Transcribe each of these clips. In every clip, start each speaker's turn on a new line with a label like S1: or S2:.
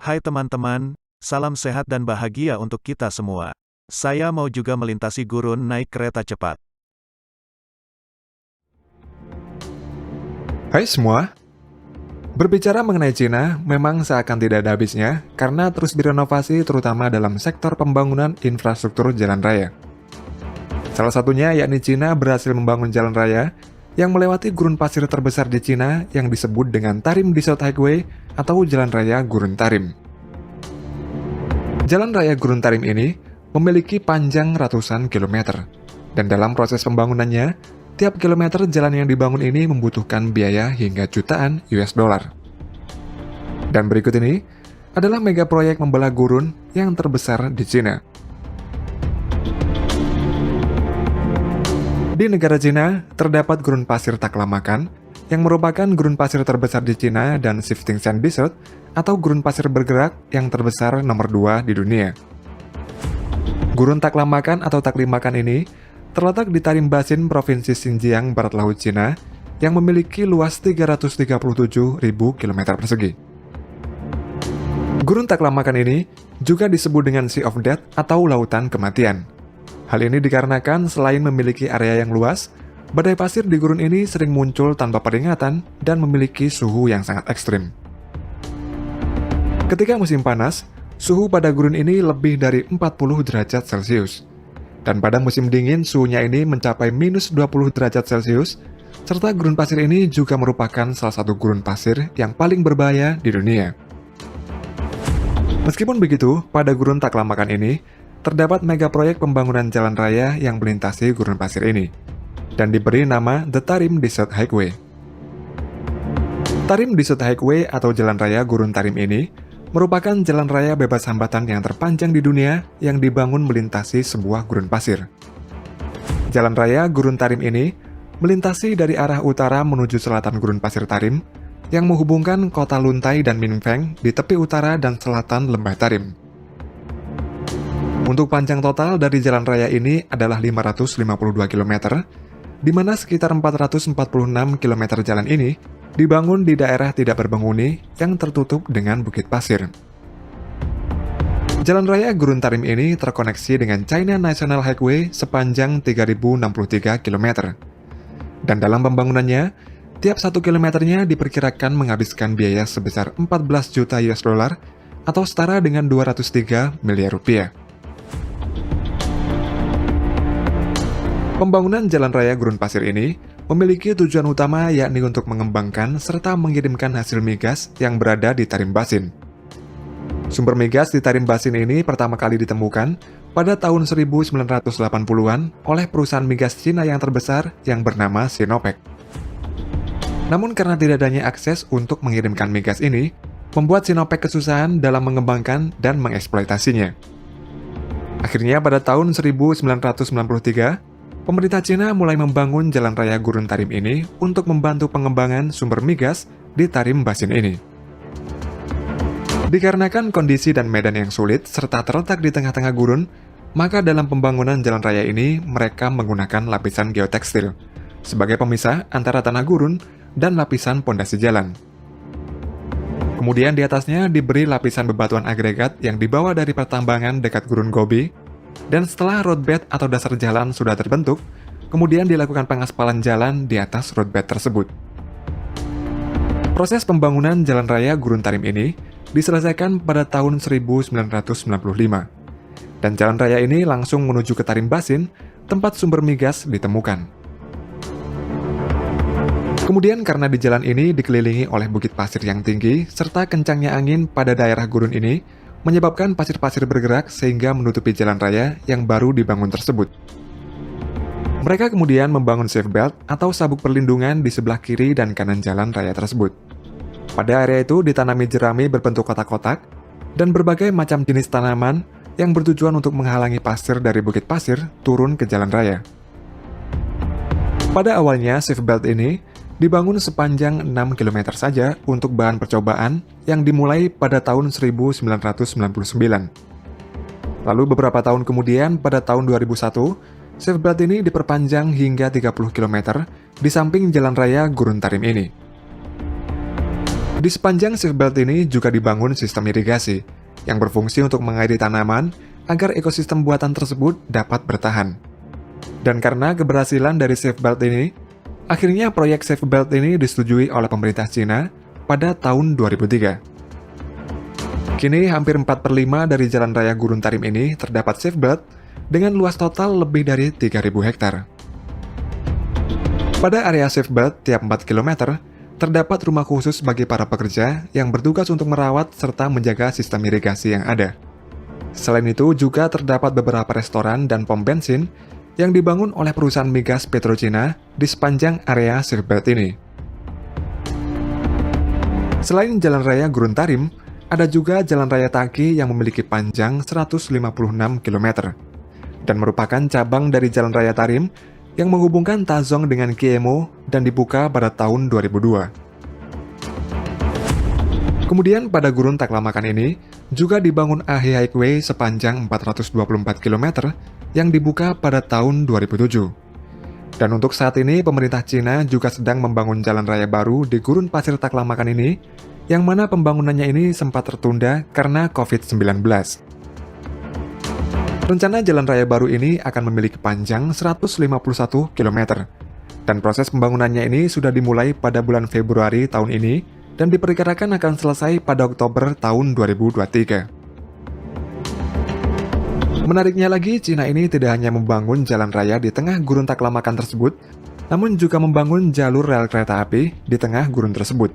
S1: Hai teman-teman, salam sehat dan bahagia untuk kita semua. Saya mau juga melintasi gurun naik kereta cepat.
S2: Hai semua, berbicara mengenai Cina memang seakan tidak ada habisnya karena terus berinovasi terutama dalam sektor pembangunan infrastruktur jalan raya. Salah satunya yakni Cina berhasil membangun jalan raya yang melewati gurun pasir terbesar di Cina yang disebut dengan Tarim Desert Highway atau Jalan Raya Gurun Tarim. Jalan Raya Gurun Tarim ini memiliki panjang ratusan kilometer, dan dalam proses pembangunannya, tiap kilometer jalan yang dibangun ini membutuhkan biaya hingga jutaan US dollar. Dan berikut ini adalah mega proyek membelah gurun yang terbesar di Cina. Di negara Cina, terdapat gurun pasir Taklamakan, yang merupakan gurun pasir terbesar di Cina dan Shifting Sand Desert, atau gurun pasir bergerak yang terbesar nomor 2 di dunia. Gurun Taklamakan atau Taklimakan ini terletak di Tarim Basin Provinsi Xinjiang, Barat Laut Cina, yang memiliki luas 337.000 km persegi. Gurun Taklamakan ini juga disebut dengan Sea of Death atau Lautan Kematian. Hal ini dikarenakan selain memiliki area yang luas, badai pasir di gurun ini sering muncul tanpa peringatan dan memiliki suhu yang sangat ekstrim. Ketika musim panas, suhu pada gurun ini lebih dari 40 derajat Celcius. Dan pada musim dingin, suhunya ini mencapai minus 20 derajat Celcius, serta gurun pasir ini juga merupakan salah satu gurun pasir yang paling berbahaya di dunia. Meskipun begitu, pada gurun Taklamakan ini, terdapat mega proyek pembangunan jalan raya yang melintasi gurun pasir ini, dan diberi nama The Tarim Desert Highway. Tarim Desert Highway atau Jalan Raya Gurun Tarim ini merupakan jalan raya bebas hambatan yang terpanjang di dunia yang dibangun melintasi sebuah gurun pasir. Jalan raya Gurun Tarim ini melintasi dari arah utara menuju selatan gurun pasir Tarim yang menghubungkan kota Luntai dan Minfeng di tepi utara dan selatan lembah Tarim. Untuk panjang total dari jalan raya ini adalah 552 km, di mana sekitar 446 km jalan ini dibangun di daerah tidak berpenghuni yang tertutup dengan bukit pasir. Jalan raya Gurun Tarim ini terkoneksi dengan China National Highway sepanjang 3063 km. Dan dalam pembangunannya, tiap 1 kilometernya diperkirakan menghabiskan biaya sebesar 14 juta US dollar atau setara dengan 203 miliar rupiah. Pembangunan jalan raya gurun pasir ini memiliki tujuan utama yakni untuk mengembangkan serta mengirimkan hasil migas yang berada di Tarim Basin. Sumber migas di Tarim Basin ini pertama kali ditemukan pada tahun 1980-an oleh perusahaan migas Cina yang terbesar yang bernama Sinopec. Namun karena tidak adanya akses untuk mengirimkan migas ini, membuat Sinopec kesusahan dalam mengembangkan dan mengeksploitasinya. Akhirnya pada tahun 1993, pemerintah Cina mulai membangun jalan raya Gurun Tarim ini untuk membantu pengembangan sumber migas di Tarim Basin ini. Dikarenakan kondisi dan medan yang sulit serta terletak di tengah-tengah gurun, maka dalam pembangunan jalan raya ini mereka menggunakan lapisan geotekstil sebagai pemisah antara tanah gurun dan lapisan pondasi jalan. Kemudian di atasnya diberi lapisan bebatuan agregat yang dibawa dari pertambangan dekat gurun Gobi. Dan setelah roadbed atau dasar jalan sudah terbentuk, kemudian dilakukan pengaspalan jalan di atas roadbed tersebut. Proses pembangunan jalan raya Gurun Tarim ini diselesaikan pada tahun 1995. Dan jalan raya ini langsung menuju ke Tarim Basin, tempat sumber migas ditemukan. Kemudian karena di jalan ini dikelilingi oleh bukit pasir yang tinggi, serta kencangnya angin pada daerah gurun ini, menyebabkan pasir-pasir bergerak sehingga menutupi jalan raya yang baru dibangun tersebut. Mereka kemudian membangun safe belt atau sabuk perlindungan di sebelah kiri dan kanan jalan raya tersebut. Pada area itu ditanami jerami berbentuk kotak-kotak dan berbagai macam jenis tanaman yang bertujuan untuk menghalangi pasir dari bukit pasir turun ke jalan raya. Pada awalnya safe belt ini dibangun sepanjang 6 km saja untuk bahan percobaan yang dimulai pada tahun 1999. Lalu beberapa tahun kemudian, pada tahun 2001, safe belt ini diperpanjang hingga 30 km di samping jalan raya Gurun Tarim ini. Di sepanjang seatbelt ini juga dibangun sistem irigasi yang berfungsi untuk mengairi tanaman agar ekosistem buatan tersebut dapat bertahan. Dan karena keberhasilan dari seatbelt ini, akhirnya proyek seatbelt ini disetujui oleh pemerintah Cina pada tahun 2003. Kini hampir 4/5 dari jalan raya Gurun Tarim ini terdapat seatbelt dengan luas total lebih dari 3.000 hektar. Pada area seatbelt tiap 4 km, terdapat rumah khusus bagi para pekerja yang bertugas untuk merawat serta menjaga sistem irigasi yang ada. Selain itu, juga terdapat beberapa restoran dan pom bensin yang dibangun oleh perusahaan migas PetroCina di sepanjang area seatbelt ini. Selain jalan raya Gurun Tarim, ada juga jalan raya Taki yang memiliki panjang 156 km dan merupakan cabang dari jalan raya Tarim yang menghubungkan Tazong dengan Kiemo dan dibuka pada tahun 2002. Kemudian pada Gurun Taklamakan ini juga dibangun Ahe Highway sepanjang 424 km yang dibuka pada tahun 2007. Dan untuk saat ini pemerintah Cina juga sedang membangun jalan raya baru di Gurun Pasir Taklamakan ini, yang mana pembangunannya ini sempat tertunda karena COVID-19. Rencana jalan raya baru ini akan memiliki panjang 151 km, dan proses pembangunannya ini sudah dimulai pada bulan Februari tahun ini dan diperkirakan akan selesai pada Oktober tahun 2023. Menariknya lagi, Cina ini tidak hanya membangun jalan raya di tengah Gurun Taklamakan tersebut, namun juga membangun jalur rel kereta api di tengah gurun tersebut.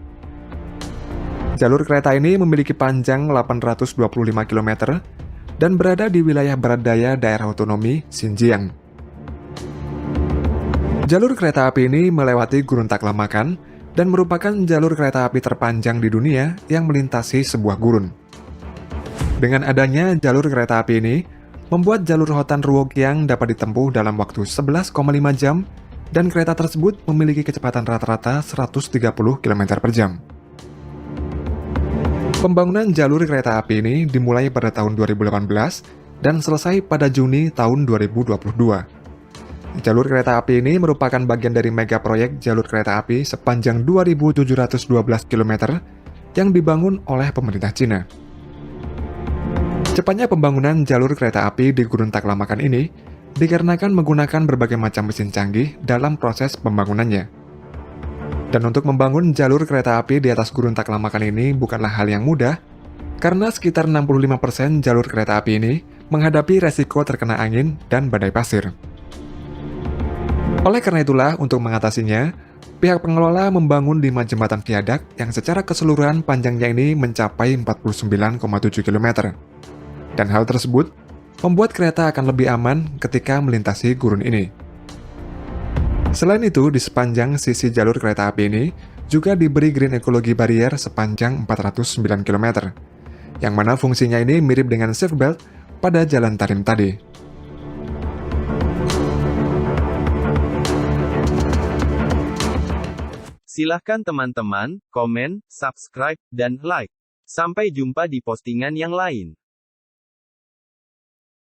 S2: Jalur kereta ini memiliki panjang 825 km dan berada di wilayah barat daya daerah otonomi Xinjiang. Jalur kereta api ini melewati Gurun Taklamakan dan merupakan jalur kereta api terpanjang di dunia yang melintasi sebuah gurun. Dengan adanya jalur kereta api ini, membuat jalur Hotan Ruoqiang dapat ditempuh dalam waktu 11,5 jam dan kereta tersebut memiliki kecepatan rata-rata 130 km per jam. Pembangunan jalur kereta api ini dimulai pada tahun 2018 dan selesai pada Juni tahun 2022. Jalur kereta api ini merupakan bagian dari mega proyek jalur kereta api sepanjang 2.712 km yang dibangun oleh pemerintah Cina. Cepatnya pembangunan jalur kereta api di Gurun Taklamakan ini dikarenakan menggunakan berbagai macam mesin canggih dalam proses pembangunannya. Dan untuk membangun jalur kereta api di atas Gurun Taklamakan ini bukanlah hal yang mudah, karena sekitar 65% jalur kereta api ini menghadapi resiko terkena angin dan badai pasir. Oleh karena itulah, untuk mengatasinya, pihak pengelola membangun 5 jembatan viadak yang secara keseluruhan panjangnya ini mencapai 49,7 km. Dan hal tersebut membuat kereta akan lebih aman ketika melintasi gurun ini. Selain itu, di sepanjang sisi jalur kereta api ini juga diberi green ecology barrier sepanjang 409 km, yang mana fungsinya ini mirip dengan seatbelt pada jalan Tarim tadi.
S3: Silahkan teman-teman, komen, subscribe, dan like. Sampai jumpa di postingan yang lain.